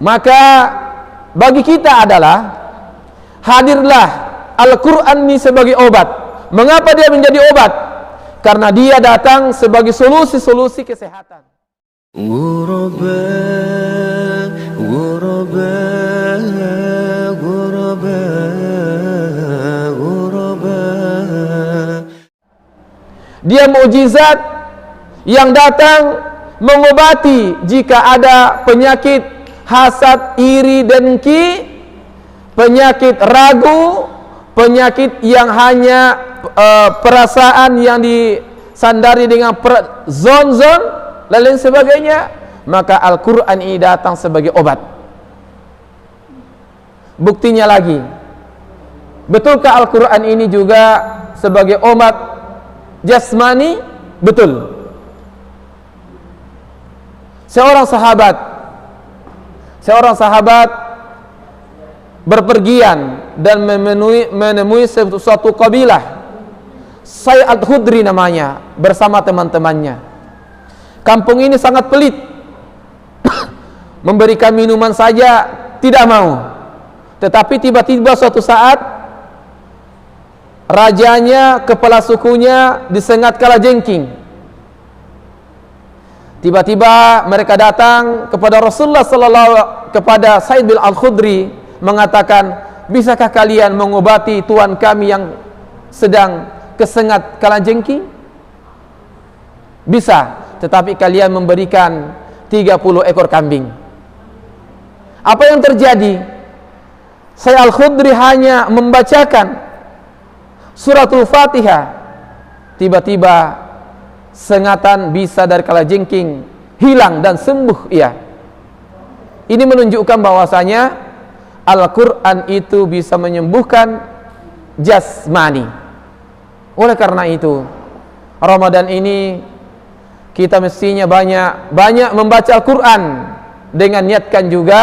Maka bagi kita adalah hadirlah Al-Quran ini sebagai obat. Mengapa dia menjadi obat? Karena dia datang sebagai solusi-solusi kesehatan. Ghuraba, ghuraba, ghuraba, ghuraba. Dia mukjizat yang datang mengobati jika ada penyakit hasad, iri, dengki, penyakit ragu, penyakit yang hanya perasaan yang disandari dengan zon-zon dan lain sebagainya. Maka Al-Quran ini datang sebagai obat. Buktinya lagi, betulkah Al-Quran ini juga sebagai obat jasmani? Betul. Seorang sahabat berpergian dan menemui suatu kabilah, Sa'id Al-Khudri namanya, bersama teman-temannya. Kampung ini sangat pelit, memberikan minuman saja tidak mau. Tetapi tiba-tiba suatu saat rajanya, kepala sukunya disengat kalajengking. Tiba-tiba mereka datang kepada Rasulullah kepada Sa'id bin Al-Khudri mengatakan, bisakah kalian mengobati tuan kami yang sedang kesengat kalajengking? Bisa, tetapi kalian memberikan 30 ekor kambing. Apa yang terjadi? Sa'id Al-Khudri hanya membacakan suratul Fatihah, tiba-tiba sengatan bisa dari kalajengking hilang dan sembuh ia. Ini menunjukkan bahwasanya Al-Quran itu bisa menyembuhkan jasmani. Oleh karena itu, Ramadan ini kita mestinya banyak membaca Al-Quran dengan niatkan juga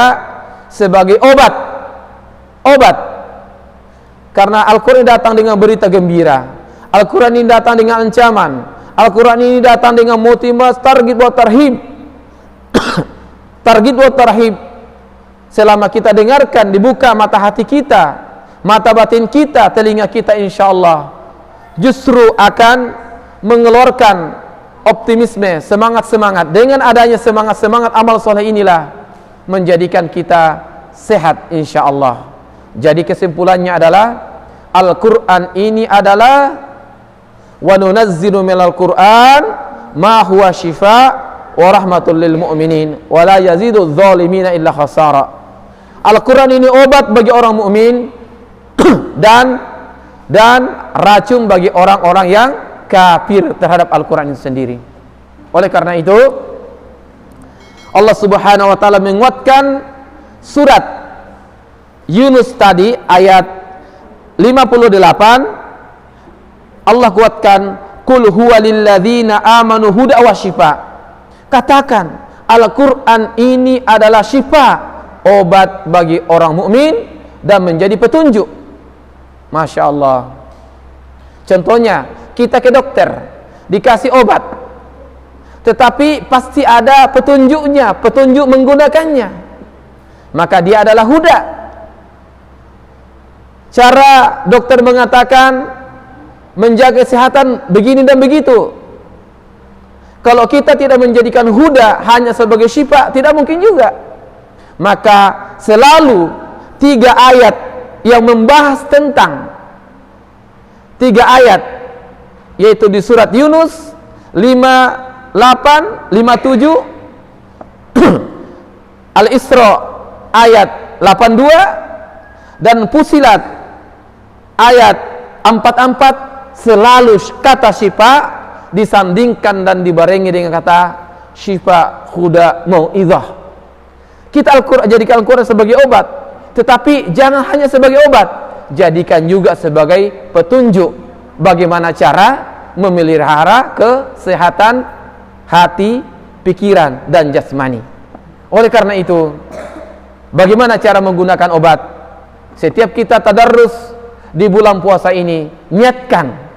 sebagai obat. Karena Al-Quran datang dengan berita gembira, Al-Quran ini datang dengan ancaman, Al-Quran ini datang dengan motivasi, targhib wa tarhib. Targhib wa tarhib. Selama kita dengarkan, dibuka mata hati kita, mata batin kita, telinga kita, insyaallah justru akan mengeluarkan optimisme, semangat-semangat. Dengan adanya semangat-semangat amal soleh inilah menjadikan kita sehat, insyaallah. Jadi kesimpulannya adalah Al-Quran ini adalah wa nunazzilu minal Qur'an ma huwa shifa' wa rahmatul lil mu'minin wa la yazidu adh-dhalimina illa khasara. Al-Quran ini obat bagi orang mukmin dan racun bagi orang-orang yang kafir terhadap Al-Quran itu sendiri. Oleh karena itu Allah Subhanahu wa taala menguatkan surat Yunus tadi ayat 58. Allah kuatkan, qul huwa lilladzina amanu huda wa shifa. Katakan, Al-Quran ini adalah syifa, obat bagi orang mukmin dan menjadi petunjuk. Masya Allah. Contohnya, kita ke dokter, dikasih obat, tetapi pasti ada petunjuknya, petunjuk menggunakannya. Maka dia adalah huda. Cara dokter mengatakan menjaga kesehatan begini dan begitu. Kalau kita tidak menjadikan huda hanya sebagai syifa, tidak mungkin juga. Maka selalu 3 ayat yang membahas tentang 3 ayat, yaitu di surat Yunus 58, 57, Al-Isra ayat 82 dan Fusilat ayat 44. Selalu kata syifa disandingkan dan dibarengi dengan kata syifa, huda, mau'izah. Kita jadikan Al-Quran sebagai obat, tetapi jangan hanya sebagai obat, jadikan juga sebagai petunjuk bagaimana cara memelihara kesehatan hati, pikiran, dan jasmani. Oleh karena itu, bagaimana cara menggunakan obat? Setiap kita tadarrus di bulan puasa ini, niatkan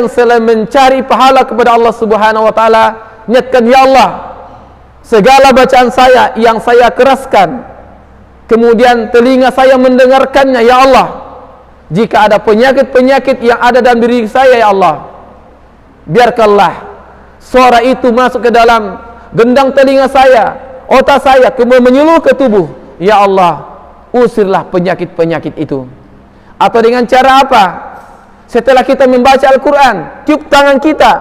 selain mencari pahala kepada Allah Subhanahu wa taala, niatkan, ya Allah, segala bacaan saya yang saya keraskan, kemudian telinga saya mendengarkannya, ya Allah. Jika ada penyakit-penyakit yang ada dalam diri saya, ya Allah, biarkanlah suara itu masuk ke dalam gendang telinga saya, otak saya, kemudian menyeluruh ke tubuh. Ya Allah, usirlah penyakit-penyakit itu. Atau dengan cara apa? Setelah kita membaca Al-Quran, tiup tangan kita,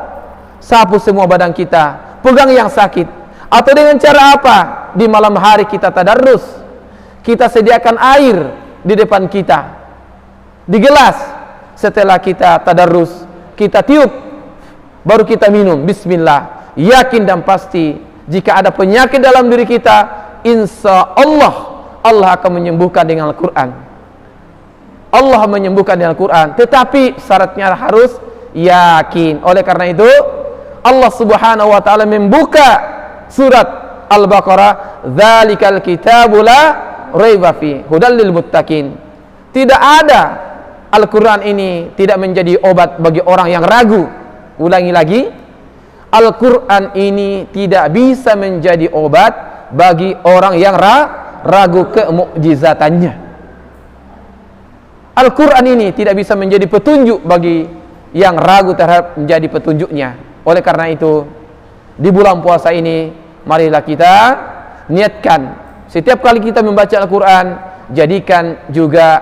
sapu semua badan kita, pegang yang sakit. Atau dengan cara apa? Di malam hari kita tadarrus, kita sediakan air di depan kita, di gelas. Setelah kita tadarrus, kita tiup, baru kita minum. Bismillah. Yakin dan pasti, jika ada penyakit dalam diri kita, insya Allah Allah akan menyembuhkan dengan Al-Quran. Allah menyembuhkan dengan Al-Quran, tetapi syaratnya harus yakin. Oleh karena itu Allah Subhanahu wa ta'ala membuka surat Al-Baqarah, dzalikal kitabu la raiba fi hudal lil muttaqin. Tidak ada, Al-Quran ini tidak menjadi obat bagi orang yang ragu. Ulangi lagi, Al-Quran ini tidak bisa menjadi obat bagi orang yang ragu kemukjizatannya. Al-Quran ini tidak bisa menjadi petunjuk bagi yang ragu terhadap menjadi petunjuknya. Oleh karena itu, di bulan puasa ini, marilah kita niatkan, setiap kali kita membaca Al-Quran, jadikan juga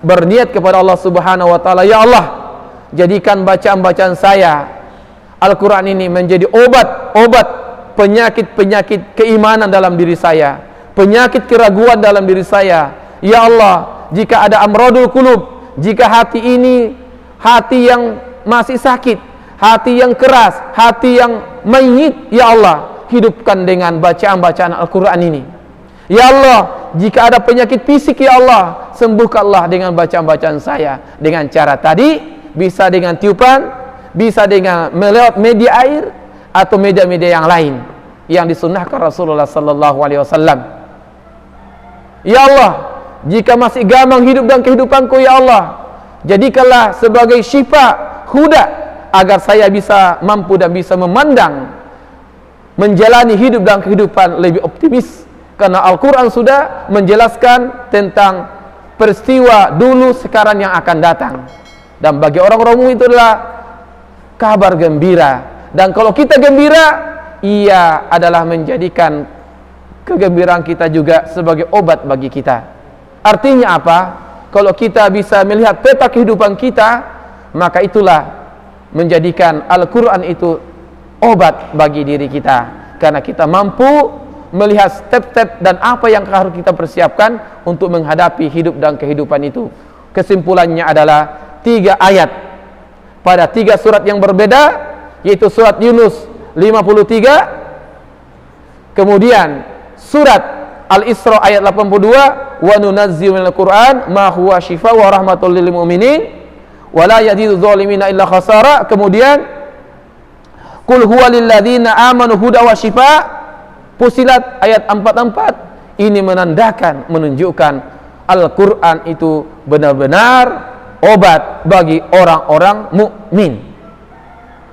berniat kepada Allah Subhanahu wa ta'ala. Ya Allah, jadikan bacaan-bacaan saya, Al-Quran ini menjadi obat penyakit-penyakit keimanan dalam diri saya, penyakit keraguan dalam diri saya. Ya Allah, jika ada amradul qulub, jika hati ini hati yang masih sakit, hati yang keras, hati yang mayit, ya Allah, hidupkan dengan bacaan-bacaan Al-Quran ini. Ya Allah, jika ada penyakit fisik, ya Allah, sembuhkanlah dengan bacaan-bacaan saya. Dengan cara tadi, bisa dengan tiupan, bisa dengan melewat media air, atau media-media yang lain yang disunnahkan Rasulullah sallallahu alaihi wasallam. Ya Allah, jika masih gamang hidup dan kehidupanku, ya Allah, jadikanlah sebagai syifa, huda, agar saya bisa mampu dan bisa memandang, menjalani hidup dan kehidupan lebih optimis. Karena Al-Quran sudah menjelaskan tentang peristiwa dulu, sekarang, yang akan datang. Dan bagi orang-orang mukmin itu adalah kabar gembira. Dan kalau kita gembira, ia adalah menjadikan kegembiraan kita juga sebagai obat bagi kita. Artinya apa? Kalau kita bisa melihat peta kehidupan kita, maka itulah menjadikan Al-Quran itu obat bagi diri kita. Karena kita mampu melihat step-step dan apa yang harus kita persiapkan untuk menghadapi hidup dan kehidupan itu. Kesimpulannya adalah 3 ayat pada 3 surat yang berbeda, yaitu surat Yunus 53, kemudian surat Al-Isra ayat 82, wa nunazzilu minal Qur'an ma huwa syifa wa rahmatul lil mu'minin wa la yazidu zalimina illa khasara. Kemudian qul huwa lil ladzina amanu huda wa syifa. Fusilat ayat 44. Ini menandakan, menunjukkan Al-Qur'an itu benar-benar obat bagi orang-orang mukmin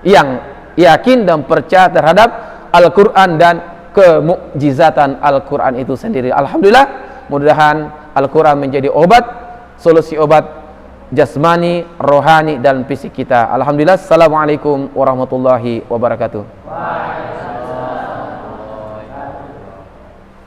yang yakin dan percaya terhadap Al-Quran dan kemukjizatan Al-Quran itu sendiri. Alhamdulillah, mudah-mudahan Al-Quran menjadi obat, solusi obat jasmani, rohani, dan fisik kita. Alhamdulillah. Assalamualaikum warahmatullahi wabarakatuh.